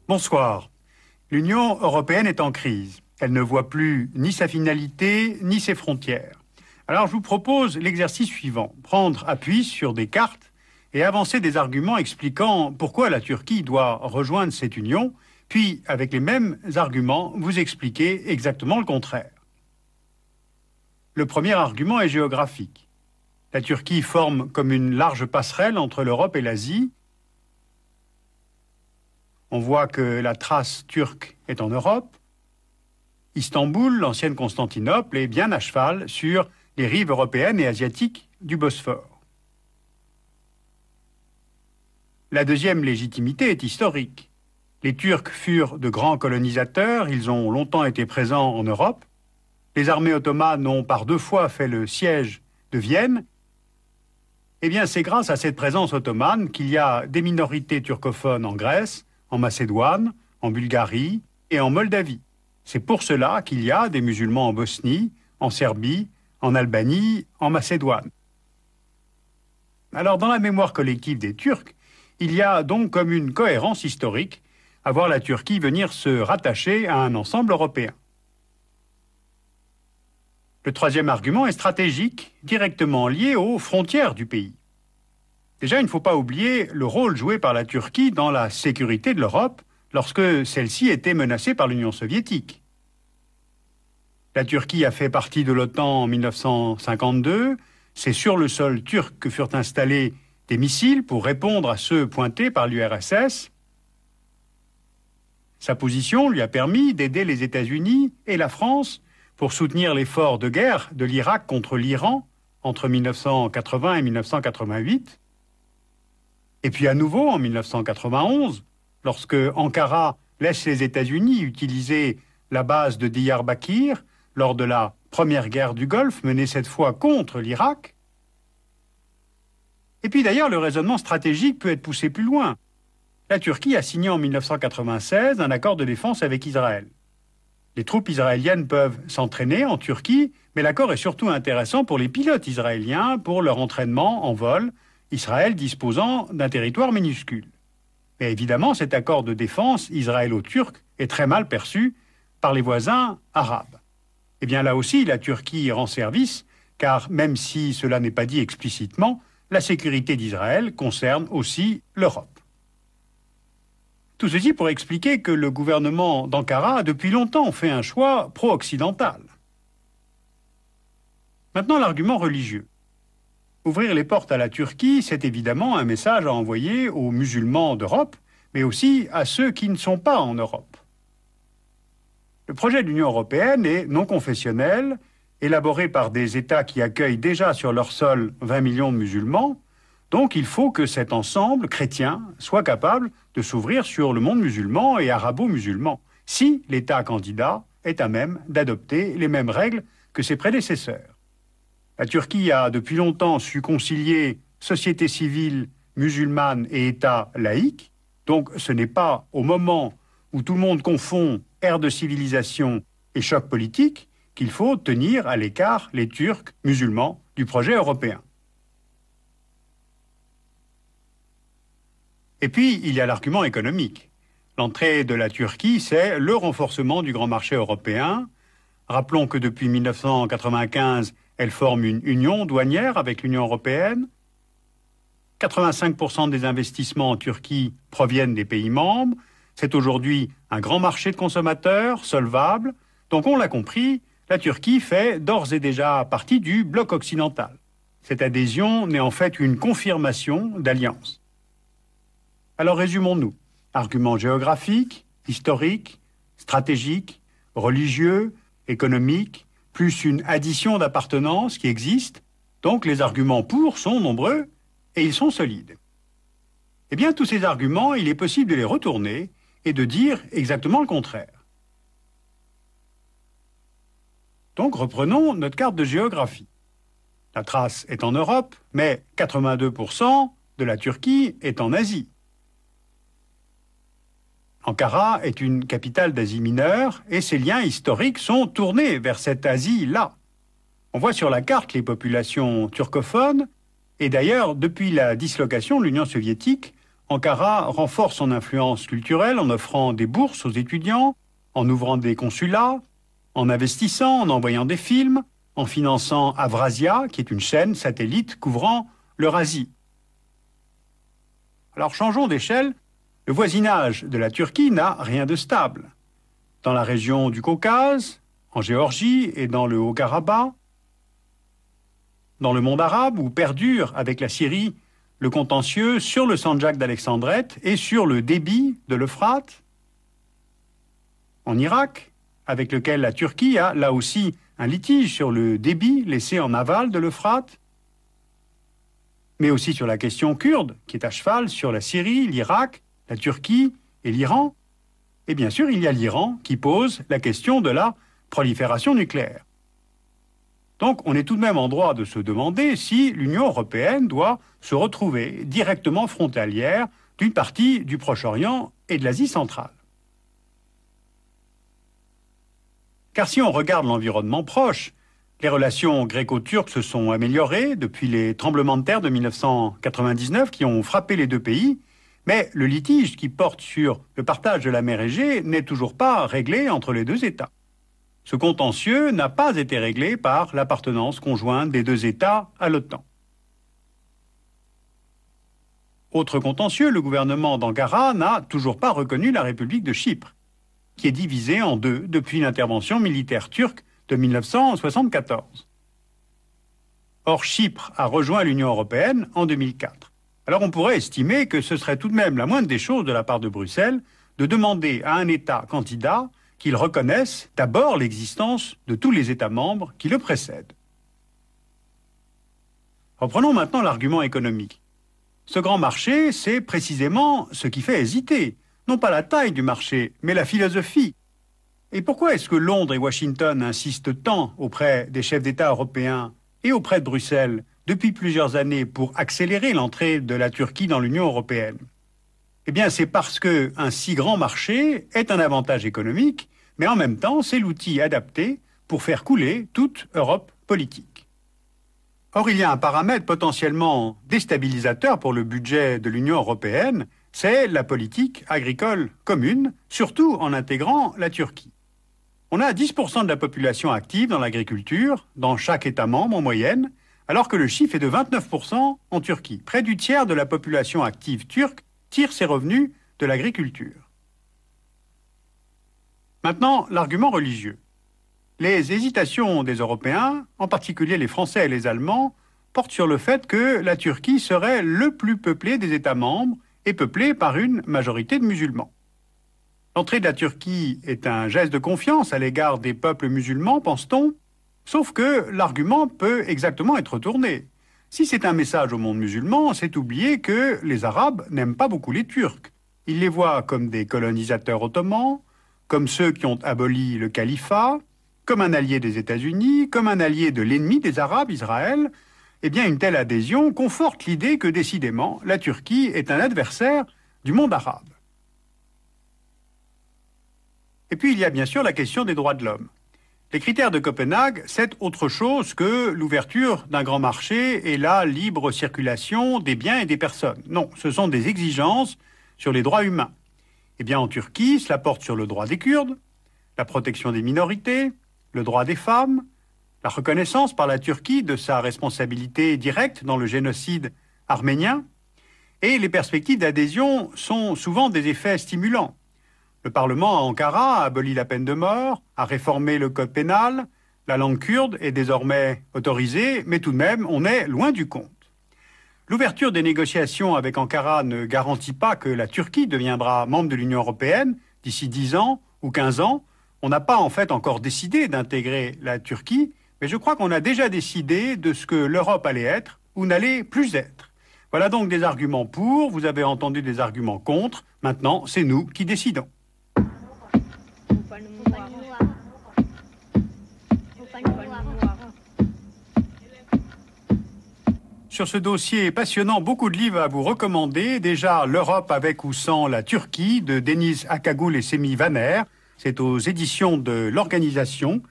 Bonsoir. L'Union européenne est en crise. Elle ne voit plus ni sa finalité, ni ses frontières. Alors je vous propose l'exercice suivant. Prendre appui sur des cartes et avancer des arguments expliquant pourquoi la Turquie doit rejoindre cette union, puis, avec les mêmes arguments, vous expliquer exactement le contraire. Le premier argument est géographique. La Turquie forme comme une large passerelle entre l'Europe et l'Asie. On voit que la trace turque est en Europe. Istanbul, l'ancienne Constantinople, est bien à cheval sur les rives européennes et asiatiques du Bosphore. La deuxième légitimité est historique. Les Turcs furent de grands colonisateurs, ils ont longtemps été présents en Europe. Les armées ottomanes ont par 2 fois fait le siège de Vienne. Eh bien, c'est grâce à cette présence ottomane qu'il y a des minorités turcophones en Grèce, en Macédoine, en Bulgarie et en Moldavie. C'est pour cela qu'il y a des musulmans en Bosnie, en Serbie, en Albanie, en Macédoine. Alors, dans la mémoire collective des Turcs, il y a donc comme une cohérence historique à voir la Turquie venir se rattacher à un ensemble européen. Le troisième argument est stratégique, directement lié aux frontières du pays. Déjà, il ne faut pas oublier le rôle joué par la Turquie dans la sécurité de l'Europe lorsque celle-ci était menacée par l'Union soviétique. La Turquie a fait partie de l'OTAN en 1952. C'est sur le sol turc que furent installés des missiles pour répondre à ceux pointés par l'URSS. Sa position lui a permis d'aider les États-Unis et la France pour soutenir l'effort de guerre de l'Irak contre l'Iran entre 1980 et 1988. Et puis à nouveau, en 1991, lorsque Ankara laisse les États-Unis utiliser la base de Diyarbakir lors de la première guerre du Golfe, menée cette fois contre l'Irak. Et puis d'ailleurs, le raisonnement stratégique peut être poussé plus loin. La Turquie a signé en 1996 un accord de défense avec Israël. Les troupes israéliennes peuvent s'entraîner en Turquie, mais l'accord est surtout intéressant pour les pilotes israéliens, pour leur entraînement en vol, Israël disposant d'un territoire minuscule. Mais évidemment, cet accord de défense israélo-turc est très mal perçu par les voisins arabes. Eh bien là aussi, la Turquie rend service, car même si cela n'est pas dit explicitement, la sécurité d'Israël concerne aussi l'Europe. Tout ceci pour expliquer que le gouvernement d'Ankara a depuis longtemps fait un choix pro-occidental. Maintenant, l'argument religieux. Ouvrir les portes à la Turquie, c'est évidemment un message à envoyer aux musulmans d'Europe, mais aussi à ceux qui ne sont pas en Europe. Le projet de l'Union européenne est non confessionnel, élaboré par des États qui accueillent déjà sur leur sol 20 millions de musulmans. Donc il faut que cet ensemble chrétien soit capable de s'ouvrir sur le monde musulman et arabo-musulman, si l'État candidat est à même d'adopter les mêmes règles que ses prédécesseurs. La Turquie a depuis longtemps su concilier société civile musulmane et État laïque, donc ce n'est pas au moment où tout le monde confond ère de civilisation et choc politique qu'il faut tenir à l'écart les Turcs musulmans du projet européen. Et puis, il y a l'argument économique. L'entrée de la Turquie, c'est le renforcement du grand marché européen. Rappelons que depuis 1995, elle forme une union douanière avec l'Union européenne. 85% des investissements en Turquie proviennent des pays membres. C'est aujourd'hui un grand marché de consommateurs, solvable. Donc on l'a compris, la Turquie fait d'ores et déjà partie du bloc occidental. Cette adhésion n'est en fait une confirmation d'alliance. Alors résumons-nous. Arguments géographiques, historiques, stratégiques, religieux, économiques, plus une addition d'appartenance qui existe. Donc les arguments pour sont nombreux et ils sont solides. Eh bien, tous ces arguments, il est possible de les retourner et de dire exactement le contraire. Donc reprenons notre carte de géographie. La trace est en Europe, mais 82% de la Turquie est en Asie. Ankara est une capitale d'Asie mineure et ses liens historiques sont tournés vers cette Asie-là. On voit sur la carte les populations turcophones et d'ailleurs, depuis la dislocation de l'Union soviétique, Ankara renforce son influence culturelle en offrant des bourses aux étudiants, en ouvrant des consulats, en investissant, en envoyant des films, en finançant Avrasia, qui est une chaîne satellite couvrant l'Eurasie. Alors changeons d'échelle, le voisinage de la Turquie n'a rien de stable. Dans la région du Caucase, en Géorgie et dans le Haut-Karabakh, dans le monde arabe où perdure avec la Syrie le contentieux sur le Sandjak d'Alexandrette et sur le débit de l'Euphrate, en Irak, avec lequel la Turquie a là aussi un litige sur le débit laissé en aval de l'Euphrate, mais aussi sur la question kurde, qui est à cheval sur la Syrie, l'Irak, la Turquie et l'Iran. Et bien sûr, il y a l'Iran qui pose la question de la prolifération nucléaire. Donc, on est tout de même en droit de se demander si l'Union européenne doit se retrouver directement frontalière d'une partie du Proche-Orient et de l'Asie centrale. Car si on regarde l'environnement proche, les relations gréco-turques se sont améliorées depuis les tremblements de terre de 1999 qui ont frappé les deux pays, mais le litige qui porte sur le partage de la mer Égée n'est toujours pas réglé entre les deux États. Ce contentieux n'a pas été réglé par l'appartenance conjointe des deux États à l'OTAN. Autre contentieux, le gouvernement d'Ankara n'a toujours pas reconnu la République de Chypre, qui est divisée en deux depuis l'intervention militaire turque de 1974. Or, Chypre a rejoint l'Union européenne en 2004. Alors on pourrait estimer que ce serait tout de même la moindre des choses de la part de Bruxelles de demander à un État candidat qu'il reconnaisse d'abord l'existence de tous les États membres qui le précèdent. Reprenons maintenant l'argument économique. Ce grand marché, c'est précisément ce qui fait hésiter, non pas la taille du marché, mais la philosophie. Et pourquoi est-ce que Londres et Washington insistent tant auprès des chefs d'État européens et auprès de Bruxelles depuis plusieurs années pour accélérer l'entrée de la Turquie dans l'Union européenne? Eh bien, c'est parce qu'un si grand marché est un avantage économique, mais en même temps, c'est l'outil adapté pour faire couler toute Europe politique. Or, il y a un paramètre potentiellement déstabilisateur pour le budget de l'Union européenne, c'est la politique agricole commune, surtout en intégrant la Turquie. On a 10% de la population active dans l'agriculture, dans chaque État membre en moyenne, alors que le chiffre est de 29% en Turquie. Près du tiers de la population active turque tire ses revenus de l'agriculture. Maintenant, l'argument religieux. Les hésitations des Européens, en particulier les Français et les Allemands, portent sur le fait que la Turquie serait le plus peuplé des États membres et peuplée par une majorité de musulmans. L'entrée de la Turquie est un geste de confiance à l'égard des peuples musulmans, pense-t-on, sauf que l'argument peut exactement être tourné. Si c'est un message au monde musulman, c'est oublier que les Arabes n'aiment pas beaucoup les Turcs. Ils les voient comme des colonisateurs ottomans, comme ceux qui ont aboli le califat, comme un allié des États-Unis, comme un allié de l'ennemi des Arabes, Israël. Eh bien, une telle adhésion conforte l'idée que, décidément, la Turquie est un adversaire du monde arabe. Et puis, il y a bien sûr la question des droits de l'homme. Les critères de Copenhague, c'est autre chose que l'ouverture d'un grand marché et la libre circulation des biens et des personnes. Non, ce sont des exigences sur les droits humains. Eh bien, en Turquie, cela porte sur le droit des Kurdes, la protection des minorités, le droit des femmes, la reconnaissance par la Turquie de sa responsabilité directe dans le génocide arménien, et les perspectives d'adhésion sont souvent des effets stimulants. Le Parlement à Ankara a aboli la peine de mort, a réformé le code pénal, la langue kurde est désormais autorisée, mais tout de même, on est loin du compte. L'ouverture des négociations avec Ankara ne garantit pas que la Turquie deviendra membre de l'Union européenne d'ici 10 ans ou 15 ans. On n'a pas en fait encore décidé d'intégrer la Turquie, mais je crois qu'on a déjà décidé de ce que l'Europe allait être ou n'allait plus être. Voilà donc des arguments pour, vous avez entendu des arguments contre, maintenant c'est nous qui décidons. Sur ce dossier passionnant, beaucoup de livres à vous recommander. Déjà, L'Europe avec ou sans la Turquie de Deniz Akagül et Semih Vaner. C'est aux éditions de l'Organisation.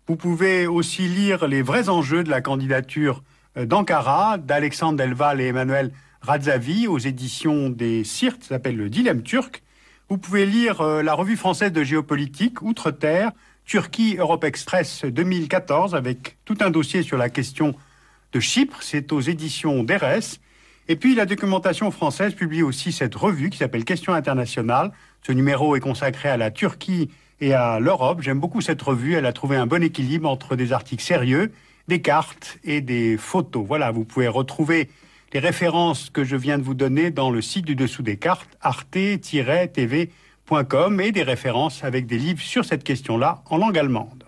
Vous pouvez aussi lire Les vrais enjeux de la candidature d'Ankara d'Alexandre Delval et Emmanuel Radzavi aux éditions des Sirtes, ça s'appelle Le Dilemme turc. Vous pouvez lire la revue française de géopolitique, Outre-Terre, Turquie Europe Express 2014, avec tout un dossier sur la question de Chypre. C'est aux éditions d'Erès. Et puis la documentation française publie aussi cette revue qui s'appelle Questions internationales. Ce numéro est consacré à la Turquie et à l'Europe. J'aime beaucoup cette revue. Elle a trouvé un bon équilibre entre des articles sérieux, des cartes et des photos. Voilà, vous pouvez retrouver les références que je viens de vous donner dans le site du dessous des cartes, arte-tv.com, et des références avec des livres sur cette question-là en langue allemande.